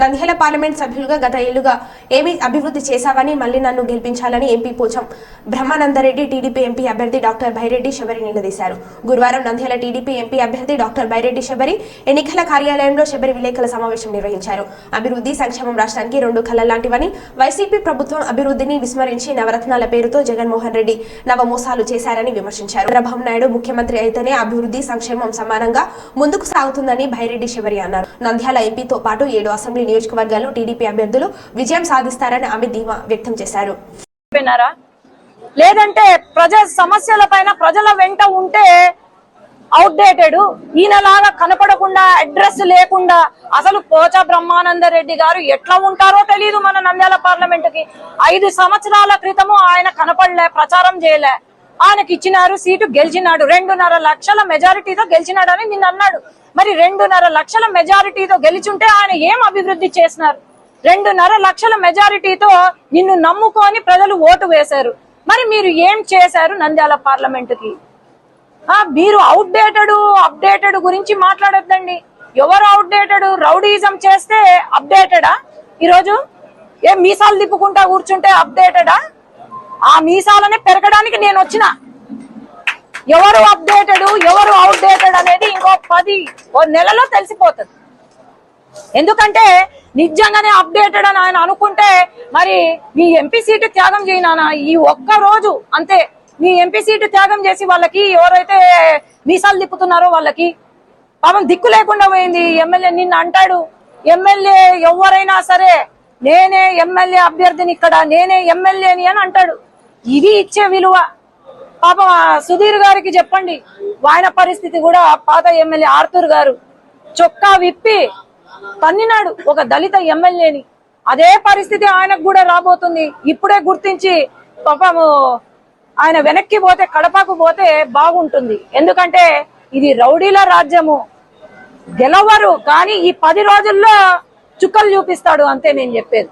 Nandyal parliament సభ్యులుగా గత ఏళ్లుగా ఏమి అభివృద్ధి చేశావని మళ్లీ నన్ను గెలిపించాలని MP Pocham Brahmananda Reddy TDP MP అభ్యర్థి డాక్టర్ బైరెడ్డి శబరి నిలదీశారు. గురువారం నంద్యాల టీడీపీ ఎంపీ అభ్యర్థి డాక్టర్ బైరెడ్డి శబరి ఎన్నికల కార్యాలయంలో శబరి విలేకరుల సమావేశం నిర్వహించారు. అభివృద్ధి సంక్షేమం రాష్ట్రానికి రెండు కళ్ళ లాంటివని, వైసీపీ ప్రభుత్వం అభివృద్ధిని విస్మరించి నవరత్నాల పేరుతో జగన్మోహన్ రెడ్డి నవమోసాలు చేశారని విమర్శించారు. చంద్రబాబు నాయుడు ముఖ్యమంత్రి అయితేనే అభివృద్ధి సంక్షేమం సమానంగా ముందుకు సాగుతుందని బైరెడ్డి శబరి అన్నారు. నంద్యాల ఎంపీతో పాటు 7 అసెంబ్లీ నియోజకవర్గాల్లో టీడీపీ అభ్యర్థులు విజయం సాధిస్తారని ఆమె ధీమా వ్యక్తం చేశారు. లేదంటే ప్రజా సమస్యల పైన ప్రజల వెంట ఉంటే అవుట్డేటెడ్, ఈయనలాగా కనపడకుండా అడ్రస్ లేకుండా అసలు పోచా బ్రహ్మానందరెడ్డి గారు ఎట్లా ఉంటారో తెలియదు. మన నంద్యాల పార్లమెంట్ కి 5 సంవత్సరాల క్రితము ఆయన కనపడలే, ప్రచారం చేయలే. ఆయనకి ఇచ్చినారు, సీటు గెలిచినాడు, 2.5 లక్షల మెజారిటీతో గెలిచినాడని నిన్న అన్నాడు. మరి 2.5 లక్షల మెజారిటీతో గెలిచుంటే ఆయన ఏం అభివృద్ధి చేసినారు? 2.5 లక్షల మెజారిటీతో నిన్ను నమ్ముకొని ప్రజలు ఓటు వేశారు. మరి మీరు ఏం చేశారు నంద్యాల పార్లమెంట్ కి? మీరు అప్డేటెడ్ గురించి మాట్లాడొద్దండి. ఎవరు అవుట్డేటెడ్? రౌడీజం చేస్తే అప్డేటెడా? ఈరోజు ఏం మీసాలు తిప్పుకుంటా కూర్చుంటే అప్డేటెడా? ఆ మీసాలనే పెరగడానికి నేను వచ్చిన. ఎవరు అప్డేటెడ్ ఎవరు అవుట్డేటెడ్ అనేది ఇంకో 10 నెలలో తెలిసిపోతుంది. ఎందుకంటే నిజంగానే అప్డేటెడ్ అని ఆయన అనుకుంటే మరి మీ ఎంపీ సీటు త్యాగం చేయనా? ఈ ఒక్క రోజు అంతే. మీ ఎంపీ సీటు త్యాగం చేసి వాళ్ళకి ఎవరైతే మీసాలు తిప్పుతున్నారో వాళ్ళకి పాపం దిక్కు లేకుండా పోయింది. ఎమ్మెల్యే నిన్న అంటాడు, ఎమ్మెల్యే ఎవరైనా సరే నేనే ఎమ్మెల్యే అభ్యర్థిని, ఇక్కడ నేనే ఎమ్మెల్యేని అని అంటాడు. ఇది ఇచ్చే విలువ. పాపం సుధీర్ గారికి చెప్పండి, ఆయన పరిస్థితి కూడా పాత ఎమ్మెల్యే ఆర్తూర్ గారు చొక్కా విప్పి తన్నినాడు ఒక దళిత ఎమ్మెల్యేని. అదే పరిస్థితి ఆయనకు కూడా రాబోతుంది. ఇప్పుడే గుర్తించి పాపము ఆయన వెనక్కి పోతే, కడపకు పోతే బాగుంటుంది. ఎందుకంటే ఇది రౌడీల రాజ్యము. గెలవరు కానీ ఈ 10 రోజుల్లో చుక్కలు చూపిస్తాడు అంతే నేను చెప్పేది.